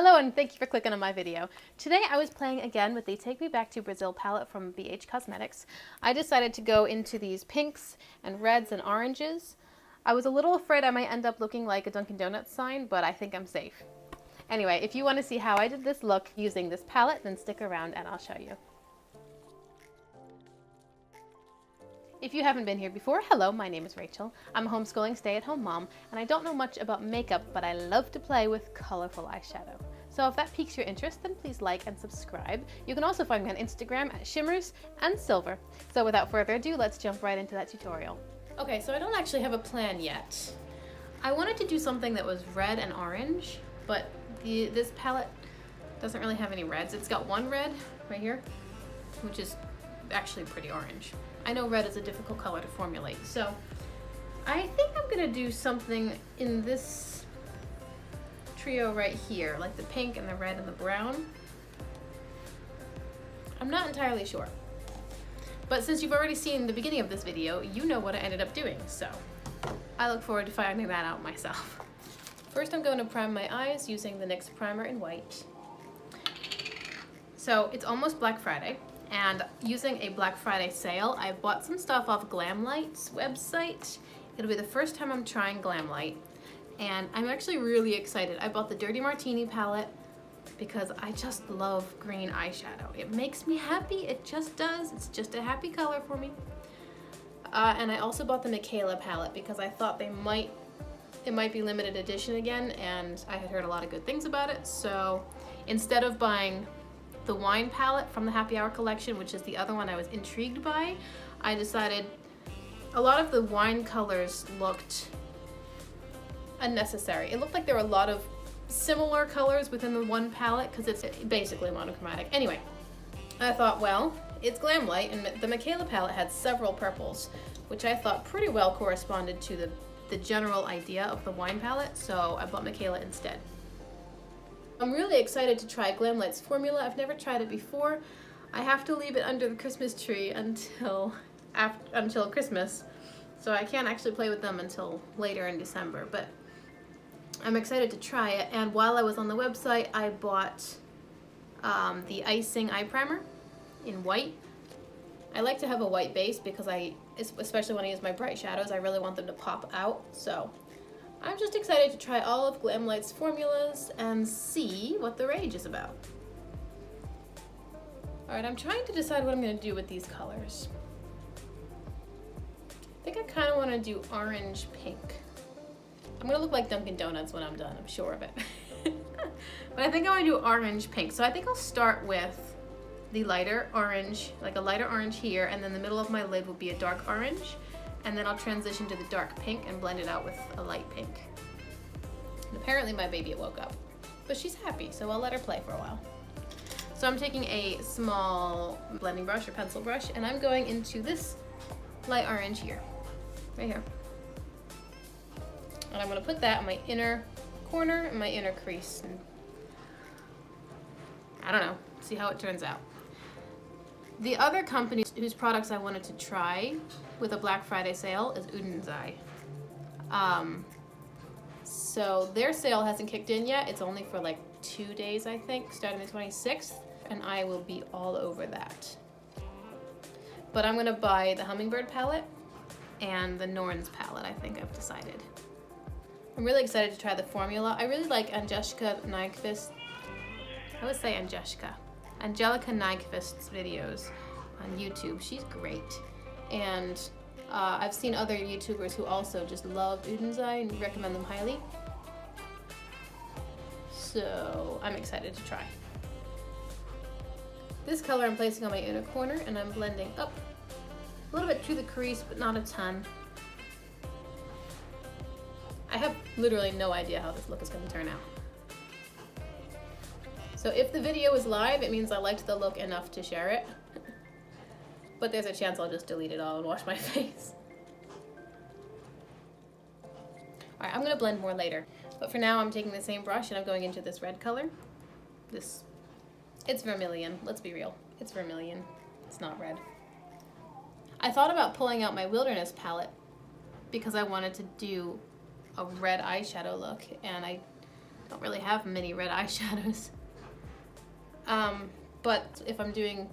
Hello and thank you for clicking on my video. Today I was playing again with the Take Me Back to Brazil palette from BH Cosmetics. I decided to go into these pinks and reds and oranges. I was a little afraid I might end up looking like a Dunkin' Donuts sign, but I think I'm safe. Anyway, if you want to see how I did this look using this palette, then stick around and I'll show you. If you haven't been here before, hello, my name is Rachel. I'm a homeschooling stay-at-home mom, and I don't know much about makeup, but I love to play with colorful eyeshadow. So if that piques your interest, then please like and subscribe. You can also find me on Instagram at Shimmers and Silver. So without further ado, let's jump right into that tutorial. Okay, so I don't actually have a plan yet. I wanted to do something that was red and orange, but this palette doesn't really have any reds. It's got one red right here, which is actually pretty orange. I know red is a difficult color to formulate, so I think I'm gonna do something in this trio right here, like the pink and the red and the brown. I'm not entirely sure, but since you've already seen the beginning of this video, you know what I ended up doing, so I look forward to finding that out myself. First, I'm going to prime my eyes using the NYX Primer in white. So it's almost Black Friday, and using a Black Friday sale, I bought some stuff off GlamLight's website. It'll be the first time I'm trying GlamLight, and I'm actually really excited. I bought the Dirty Martini palette because I just love green eyeshadow. It makes me happy, it just does. It's just a happy color for me. And I also bought the Micaela palette because I thought it might be limited edition again, and I had heard a lot of good things about it. So instead of buying the wine palette from the Happy Hour collection, which is the other one I was intrigued by, I decided a lot of the wine colors looked unnecessary. It looked like there were a lot of similar colors within the one palette because it's basically monochromatic. Anyway, I thought, well, it's GlamLight, and the Micaela palette had several purples, which I thought pretty well corresponded to the general idea of the wine palette, so I bought Micaela instead. I'm really excited to try GlamLight's formula. I've never tried it before. I have to leave it under the Christmas tree until Christmas, so I can't actually play with them until later in December, but I'm excited to try it. And while I was on the website, I bought the Icing Eye Primer in white. I like to have a white base because especially when I use my bright shadows, I really want them to pop out, so I'm just excited to try all of GlamLight's formulas and see what the rage is about. Alright, I'm trying to decide what I'm going to do with these colors. I think I kind of want to do orange pink. I'm going to look like Dunkin' Donuts when I'm done, I'm sure of it. But I think I want to do orange pink, so I think I'll start with the lighter orange, like a lighter orange here, and then the middle of my lid will be a dark orange. And then I'll transition to the dark pink and blend it out with a light pink. And apparently my baby woke up, but she's happy, so I'll let her play for a while. So I'm taking a small blending brush or pencil brush, and I'm going into this light orange here, right here. And I'm gonna put that in my inner corner and my inner crease. And I don't know, see how it turns out. The other company whose products I wanted to try with a Black Friday sale is Untitled. So their sale hasn't kicked in yet. It's only for like 2 days, I think, starting the 26th, and I will be all over that. But I'm gonna buy the Hummingbird palette and the Norns palette, I think I've decided. I'm really excited to try the formula. I really like Angelica Nyqvist. I would say Angelica Nyqvist's videos on YouTube. She's great. And I've seen other YouTubers who also just love Untitled and recommend them highly. So I'm excited to try. This color I'm placing on my inner corner, and I'm blending up a little bit to the crease, but not a ton. I have literally no idea how this look is going to turn out. So if the video is live, it means I liked the look enough to share it. But there's a chance I'll just delete it all and wash my face. Alright, I'm going to blend more later. But for now, I'm taking the same brush and I'm going into this red color. It's vermilion. Let's be real. It's vermilion. It's not red. I thought about pulling out my Wilderness palette because I wanted to do a red eyeshadow look, and I don't really have many red eyeshadows. But if I'm doing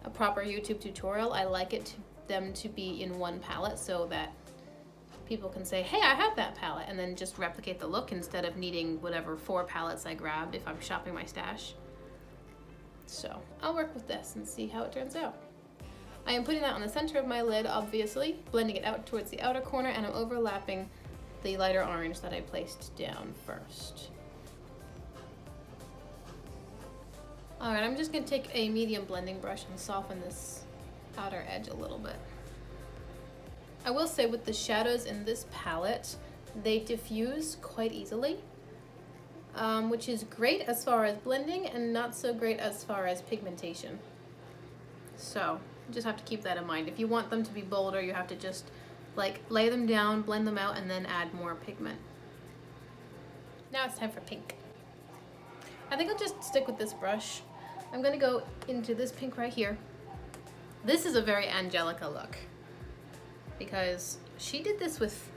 a proper YouTube tutorial, I like them to be in one palette so that people can say, hey, I have that palette, and then just replicate the look instead of needing whatever 4 palettes I grabbed if I'm shopping my stash. So I'll work with this and see how it turns out. I am putting that on the center of my lid, obviously, blending it out towards the outer corner, and I'm overlapping the lighter orange that I placed down first. Alright, I'm just going to take a medium blending brush and soften this outer edge a little bit. I will say with the shadows in this palette, they diffuse quite easily, which is great as far as blending and not so great as far as pigmentation. So you just have to keep that in mind. If you want them to be bolder, you have to just like lay them down, blend them out, and then add more pigment. Now it's time for pink. I think I'll just stick with this brush. I'm gonna go into this pink right here. This is a very Angelica look because she did this with,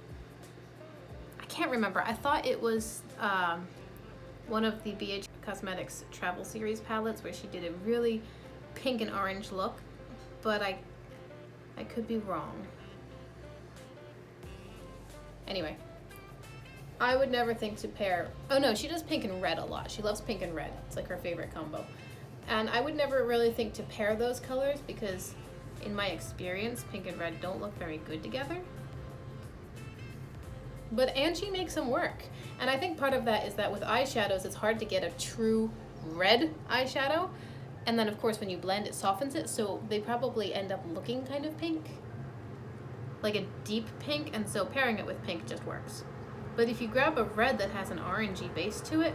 I can't remember, I thought it was one of the BH Cosmetics Travel Series palettes where she did a really pink and orange look, but I could be wrong. Anyway, I would never think to pair, oh no, she does pink and red a lot. She loves pink and red. It's like her favorite combo. And I would never really think to pair those colors because in my experience, pink and red don't look very good together. But Angie makes them work. And I think part of that is that with eyeshadows, it's hard to get a true red eyeshadow. And then of course, when you blend, it softens it. So they probably end up looking kind of pink, like a deep pink. And so pairing it with pink just works. But if you grab a red that has an orangey base to it,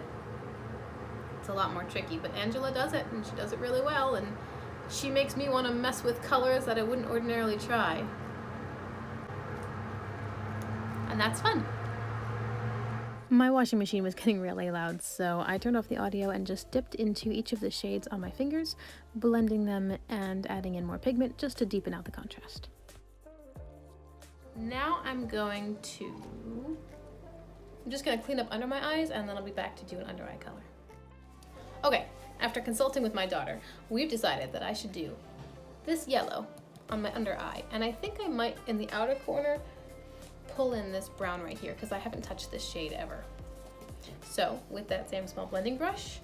it's a lot more tricky. But Angela does it, and she does it really well. And she makes me want to mess with colors that I wouldn't ordinarily try. And that's fun. My washing machine was getting really loud, so I turned off the audio and just dipped into each of the shades on my fingers, blending them and adding in more pigment just to deepen out the contrast. Now I'm just gonna clean up under my eyes, and then I'll be back to do an under eye color. Okay, after consulting with my daughter, we've decided that I should do this yellow on my under eye, and I think I might, in the outer corner, pull in this brown right here because I haven't touched this shade ever. So with that same small blending brush,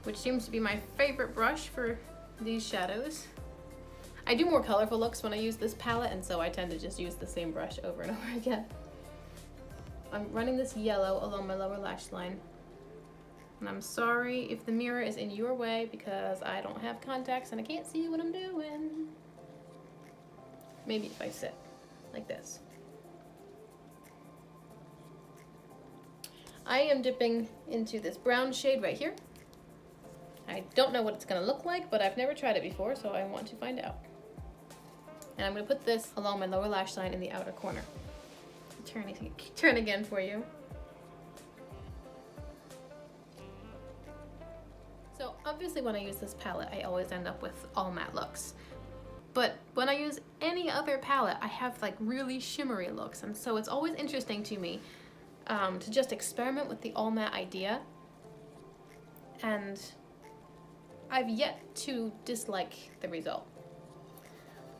which seems to be my favorite brush for these shadows, I do more colorful looks when I use this palette, and so I tend to just use the same brush over and over again. I'm running this yellow along my lower lash line, and I'm sorry if the mirror is in your way because I don't have contacts and I can't see what I'm doing. Maybe if I sit like this. I am dipping into this brown shade right here. I don't know what it's gonna look like, but I've never tried it before, so I want to find out. And I'm gonna put this along my lower lash line in the outer corner. Turn again for you. So obviously when I use this palette, I always end up with all matte looks. But when I use any other palette, I have like really shimmery looks, and so it's always interesting to me to just experiment with the all matte idea, and I've yet to dislike the result.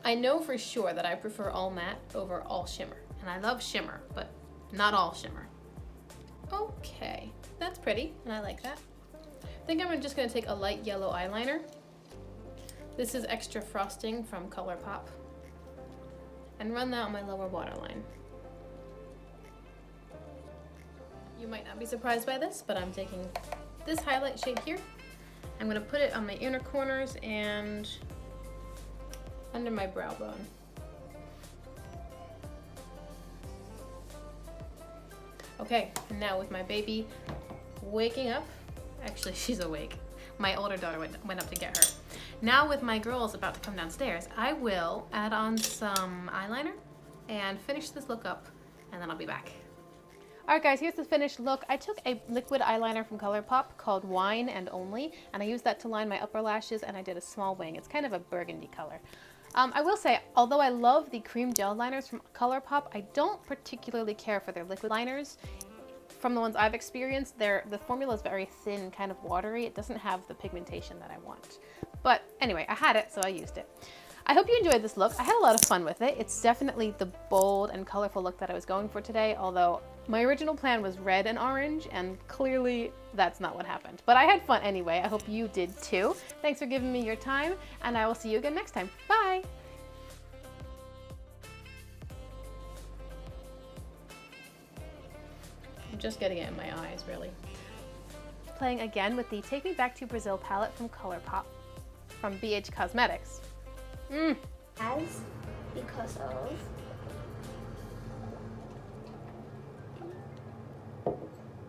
I know for sure that I prefer all matte over all shimmer, and I love shimmer, but not all shimmer. Okay, that's pretty, and I like that. I think I'm just gonna take a light yellow eyeliner. This is Extra Frosting from ColourPop, and run that on my lower waterline. You might not be surprised by this, but I'm taking this highlight shade here. I'm gonna put it on my inner corners and under my brow bone. Okay, and now with my baby waking up, actually she's awake. My older daughter went up to get her. Now with my girls about to come downstairs, I will add on some eyeliner and finish this look up, and then I'll be back. Alright guys, here's the finished look. I took a liquid eyeliner from ColourPop called Wine and Only, and I used that to line my upper lashes, and I did a small wing. It's kind of a burgundy color. I will say, although I love the cream gel liners from ColourPop, I don't particularly care for their liquid liners from the ones I've experienced, the formula is very thin, kind of watery. It doesn't have the pigmentation that I want. But anyway, I had it, so I used it. I hope you enjoyed this look. I had a lot of fun with it. It's definitely the bold and colorful look that I was going for today, although my original plan was red and orange, and clearly that's not what happened. But I had fun anyway. I hope you did too. Thanks for giving me your time, and I will see you again next time. Bye! I'm just getting it in my eyes, really. Playing again with the Take Me Back to Brazil palette from ColourPop from BH Cosmetics. As because of